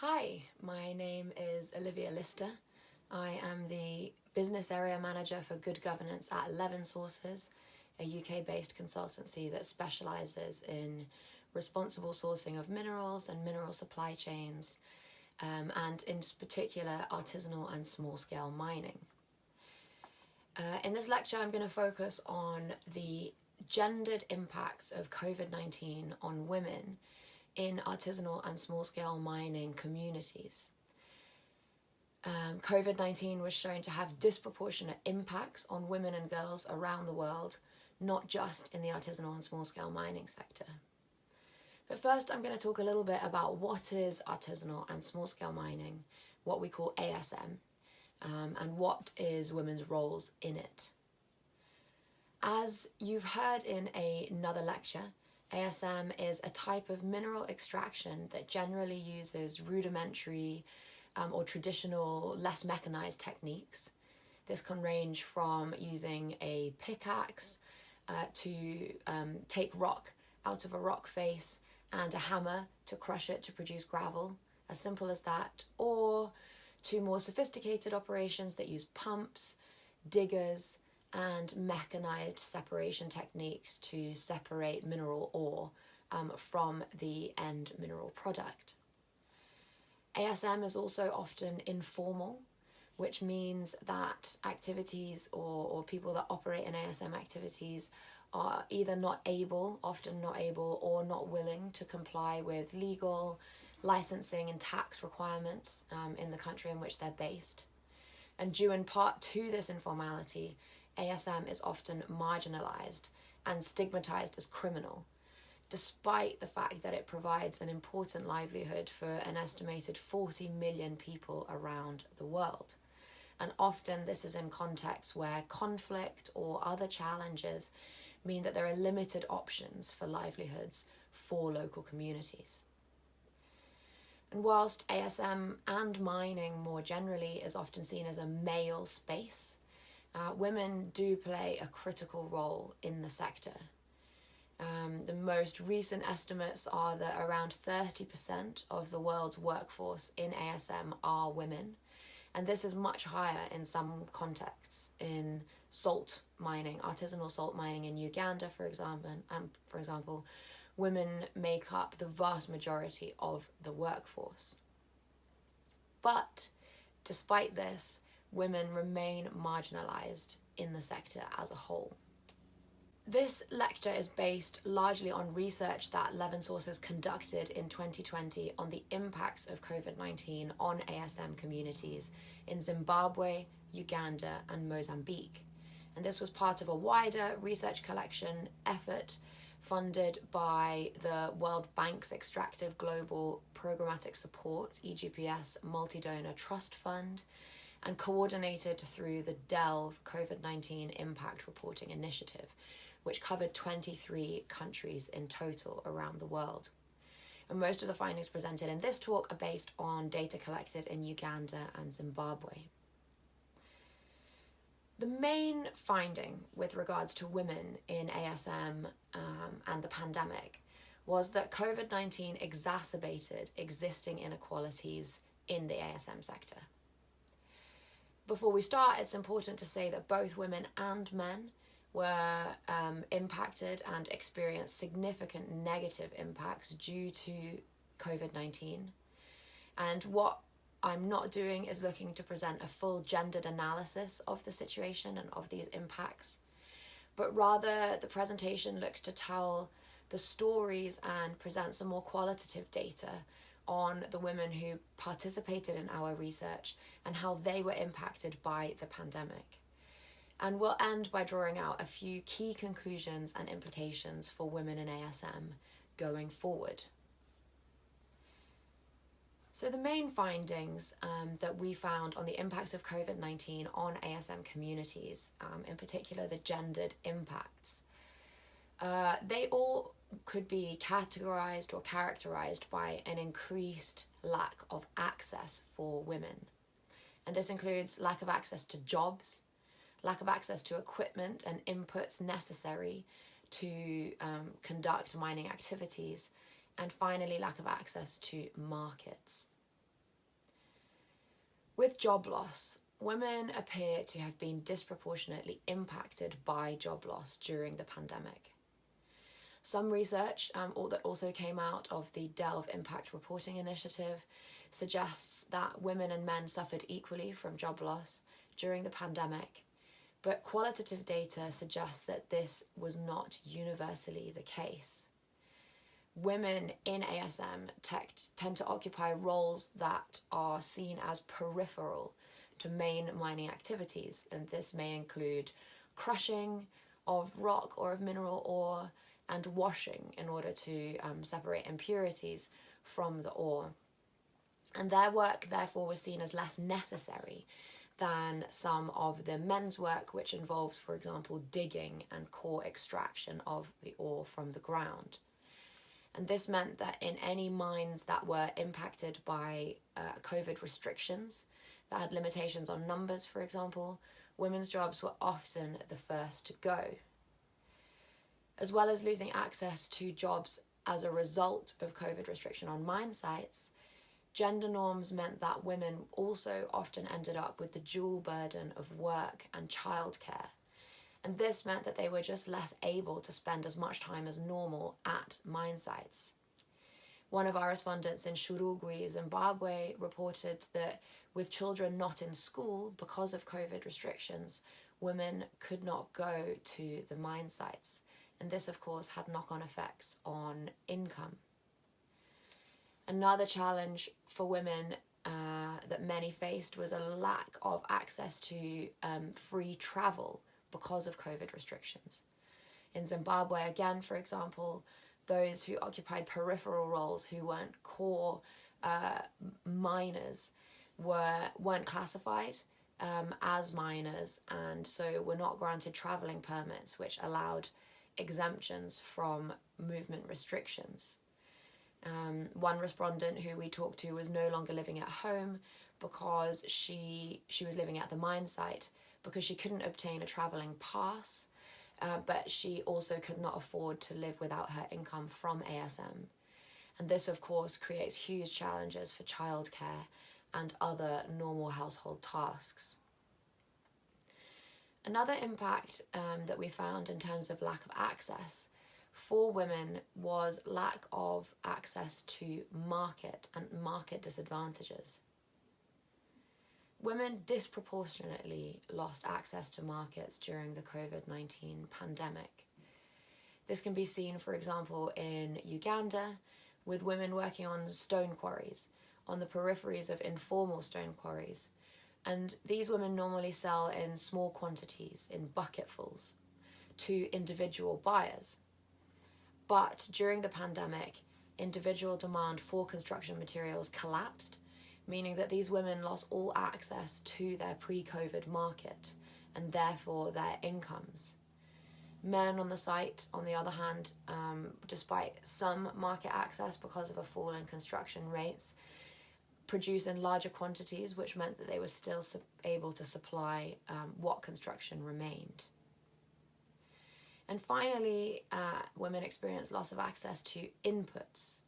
Hi, my name is Olivia Lyster. I am the Business Area Manager for Good Governance at 11 Sources, a UK-based consultancy that specialises in responsible sourcing of minerals and mineral supply chains, and in particular artisanal and small-scale mining. In this lecture, I'm going to focus on the gendered impacts of COVID-19 on women in artisanal and small-scale mining communities. COVID-19 was shown to have disproportionate impacts on women and girls around the world, not just in the artisanal and small-scale mining sector. But first, I'm going to talk a little bit about what is artisanal and small-scale mining, what we call ASM, and what is women's roles in it. As you've heard in another lecture, ASM is a type of mineral extraction that generally uses rudimentary or traditional, less mechanized techniques. This can range from using a pickaxe to take rock out of a rock face and a hammer to crush it to produce gravel, as simple as that, or to more sophisticated operations that use pumps, diggers, and mechanized separation techniques to separate mineral ore from the end mineral product. ASM is also often informal, which means that activities or people that operate in ASM activities are either often not able, or not willing to comply with legal, licensing and tax requirements in the country in which they're based. And due in part to this informality, ASM is often marginalised and stigmatised as criminal, despite the fact that it provides an important livelihood for an estimated 40 million people around the world. And often this is in contexts where conflict or other challenges mean that there are limited options for livelihoods for local communities. And whilst ASM and mining more generally is often seen as a male space, women do play a critical role in the sector. The most recent estimates are that around 30% of the world's workforce in ASM are women, and this is much higher in some contexts. In salt mining, artisanal salt mining in Uganda, for example, women make up the vast majority of the workforce. But despite this, women remain marginalised in the sector as a whole. This lecture is based largely on research that 11 Sources conducted in 2020 on the impacts of COVID-19 on ASM communities in Zimbabwe, Uganda, and Mozambique. And this was part of a wider research collection effort funded by the World Bank's Extractive Global Programmatic Support, EGPS, Multi-Donor Trust Fund, and coordinated through the DELVE COVID-19 Impact Reporting Initiative, which covered 23 countries in total around the world. And most of the findings presented in this talk are based on data collected in Uganda and Zimbabwe. The main finding with regards to women in ASM and the pandemic was that COVID-19 exacerbated existing inequalities in the ASM sector. Before we start, it's important to say that both women and men were impacted and experienced significant negative impacts due to COVID-19. And what I'm not doing is looking to present a full gendered analysis of the situation and of these impacts, but rather the presentation looks to tell the stories and present some more qualitative data on the women who participated in our research and how they were impacted by the pandemic. And we'll end by drawing out a few key conclusions and implications for women in ASM going forward. So the main findings that we found on the impacts of COVID-19 on ASM communities, in particular the gendered impacts, they all could be categorized or characterized by an increased lack of access for women. And this includes lack of access to jobs, lack of access to equipment and inputs necessary to conduct mining activities, and finally lack of access to markets. With job loss, women appear to have been disproportionately impacted by job loss during the pandemic. Some research that also came out of the Delve Impact Reporting Initiative suggests that women and men suffered equally from job loss during the pandemic, but qualitative data suggests that this was not universally the case. Women in ASM tend to occupy roles that are seen as peripheral to main mining activities, and this may include crushing of rock or of mineral ore and washing in order to separate impurities from the ore. And their work, therefore, was seen as less necessary than some of the men's work, which involves, for example, digging and core extraction of the ore from the ground. And this meant that in any mines that were impacted by COVID restrictions, that had limitations on numbers, for example, women's jobs were often the first to go. As well as losing access to jobs as a result of COVID restriction on mine sites, gender norms meant that women also often ended up with the dual burden of work and childcare. And this meant that they were just less able to spend as much time as normal at mine sites. One of our respondents in Shurugwi, Zimbabwe, reported that with children not in school because of COVID restrictions, women could not go to the mine sites. And this, of course, had knock-on effects on income. Another challenge for women that many faced was a lack of access to free travel because of COVID restrictions. In Zimbabwe, again, for example, those who occupied peripheral roles who weren't core miners weren't classified as miners, and so were not granted travelling permits, which allowed exemptions from movement restrictions. One respondent who we talked to was no longer living at home because she was living at the mine site because she couldn't obtain a travelling pass, but she also could not afford to live without her income from ASM. And this, of course, creates huge challenges for childcare and other normal household tasks. Another impact that we found in terms of lack of access for women was lack of access to market and market disadvantages. Women disproportionately lost access to markets during the COVID-19 pandemic. This can be seen, for example, in Uganda, with women working on stone quarries, on the peripheries of informal stone quarries. And these women normally sell in small quantities, in bucketfuls, to individual buyers. But during the pandemic, individual demand for construction materials collapsed, meaning that these women lost all access to their pre-COVID market and therefore their incomes. Men on the site, on the other hand, despite some market access because of a fall in construction rates, produce in larger quantities, which meant that they were still able to supply what construction remained. And finally, women experienced loss of access to inputs.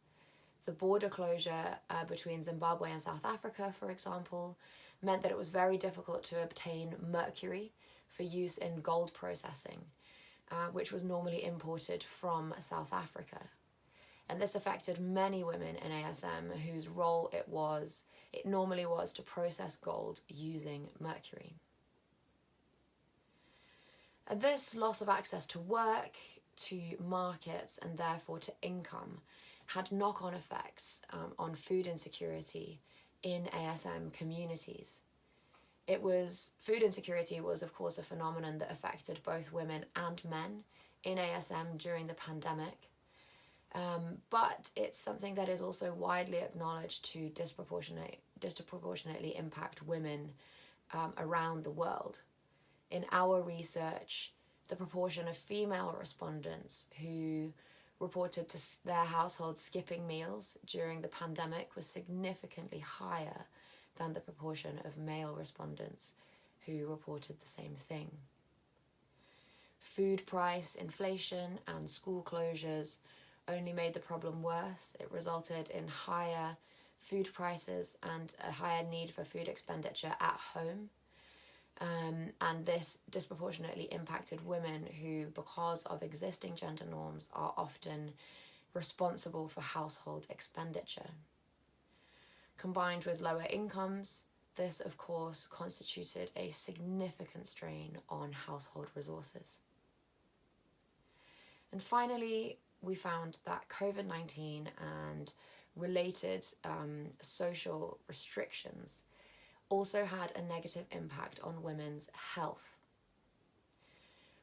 The border closure between Zimbabwe and South Africa, for example, meant that it was very difficult to obtain mercury for use in gold processing, which was normally imported from South Africa. And this affected many women in ASM whose role it normally was to process gold using mercury. And this loss of access to work, to markets, and therefore to income had knock-on effects on food insecurity in ASM communities. Food insecurity was, of course, a phenomenon that affected both women and men in ASM during the pandemic. But it's something that is also widely acknowledged to disproportionately impact women around the world. In our research, the proportion of female respondents who reported to their household skipping meals during the pandemic was significantly higher than the proportion of male respondents who reported the same thing. Food price inflation and school closures only made the problem worse. It resulted in higher food prices and a higher need for food expenditure at home. And this disproportionately impacted women who, because of existing gender norms, are often responsible for household expenditure. Combined with lower incomes, this of course constituted a significant strain on household resources. And finally, we found that COVID-19 and related social restrictions also had a negative impact on women's health.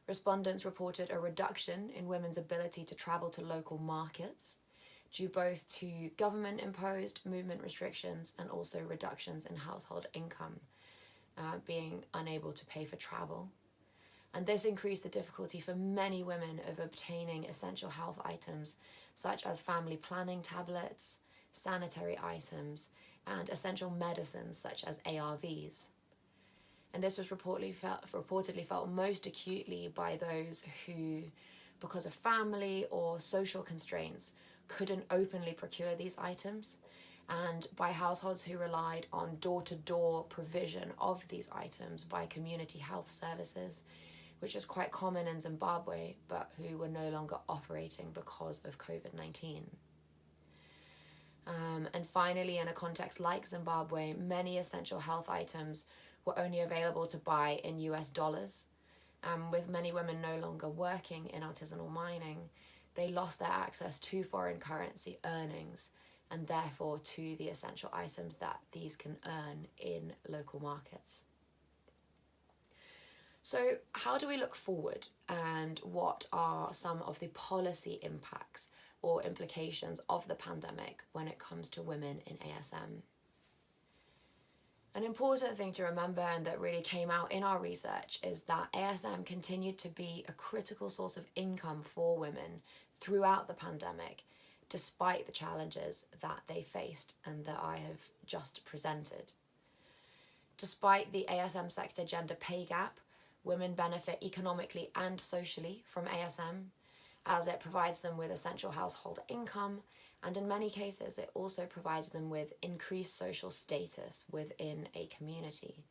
Respondents reported a reduction in women's ability to travel to local markets, due both to government-imposed movement restrictions and also reductions in household income, being unable to pay for travel. And this increased the difficulty for many women of obtaining essential health items such as family planning tablets, sanitary items, and essential medicines such as ARVs. And this was reportedly felt most acutely by those who, because of family or social constraints, couldn't openly procure these items, and by households who relied on door-to-door provision of these items by community health services, which is quite common in Zimbabwe, but who were no longer operating because of COVID-19. And finally, in a context like Zimbabwe, many essential health items were only available to buy in US dollars. With many women no longer working in artisanal mining, they lost their access to foreign currency earnings and therefore to the essential items that these can earn in local markets. So how do we look forward, and what are some of the policy impacts or implications of the pandemic when it comes to women in ASM? An important thing to remember, and that really came out in our research, is that ASM continued to be a critical source of income for women throughout the pandemic, despite the challenges that they faced and that I have just presented. Despite the ASM sector gender pay gap, women benefit economically and socially from ASM, as it provides them with essential household income, and in many cases it also provides them with increased social status within a community.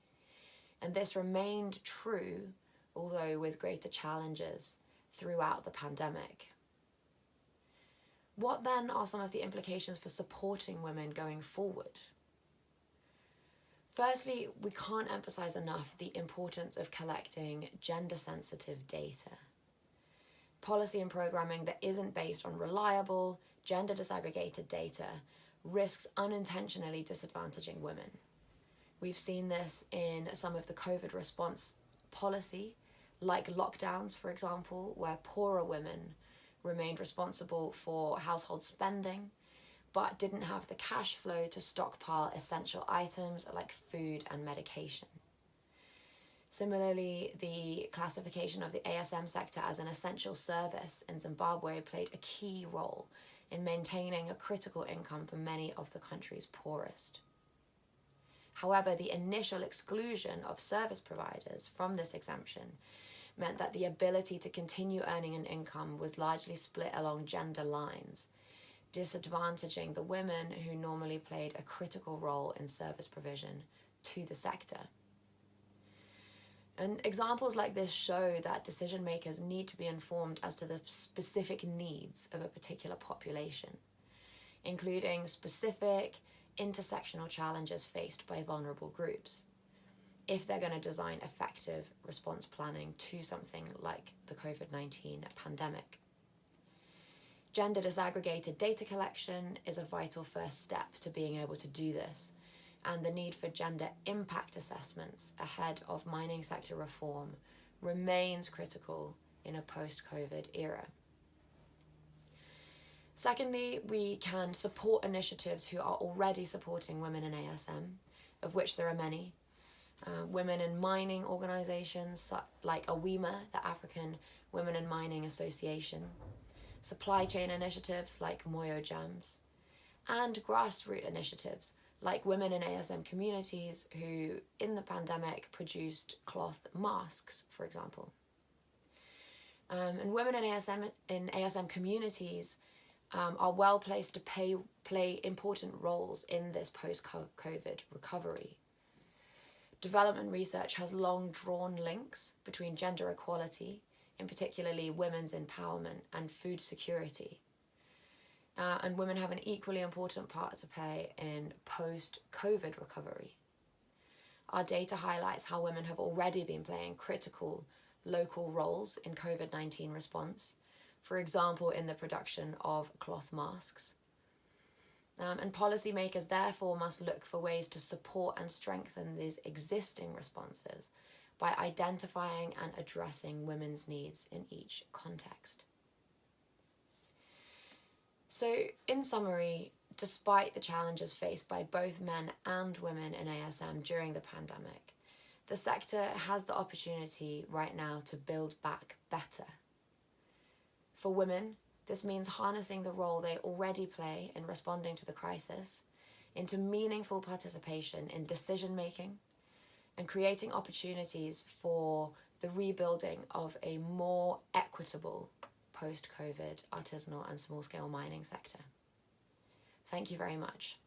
And this remained true, although with greater challenges, throughout the pandemic. What then are some of the implications for supporting women going forward? Firstly, we can't emphasize enough the importance of collecting gender-sensitive data. Policy and programming that isn't based on reliable, gender disaggregated data risks unintentionally disadvantaging women. We've seen this in some of the COVID response policy, like lockdowns, for example, where poorer women remained responsible for household spending, but didn't have the cash flow to stockpile essential items like food and medication. Similarly, the classification of the ASM sector as an essential service in Zimbabwe played a key role in maintaining a critical income for many of the country's poorest. However, the initial exclusion of service providers from this exemption meant that the ability to continue earning an income was largely split along gender lines, disadvantaging the women who normally played a critical role in service provision to the sector. And examples like this show that decision makers need to be informed as to the specific needs of a particular population, including specific intersectional challenges faced by vulnerable groups, if they're going to design effective response planning to something like the COVID-19 pandemic. Gender disaggregated data collection is a vital first step to being able to do this, and the need for gender impact assessments ahead of mining sector reform remains critical in a post-COVID era. Secondly, we can support initiatives who are already supporting women in ASM, of which there are many. Women in mining organisations like AWIMA, the African Women in Mining Association, supply chain initiatives like Moyo Jams, and grassroots initiatives like women in ASM communities who, in the pandemic, produced cloth masks, for example. And women in ASM communities are well placed to play important roles in this post-COVID recovery. Development research has long drawn links between gender equality, in particularly women's empowerment and food security. And women have an equally important part to play in post-COVID recovery. Our data highlights how women have already been playing critical local roles in COVID-19 response, for example, in the production of cloth masks. And policymakers therefore must look for ways to support and strengthen these existing responses by identifying and addressing women's needs in each context. So, in summary, despite the challenges faced by both men and women in ASM during the pandemic, the sector has the opportunity right now to build back better. For women, this means harnessing the role they already play in responding to the crisis into meaningful participation in decision-making and creating opportunities for the rebuilding of a more equitable post-COVID artisanal and small-scale mining sector. Thank you very much.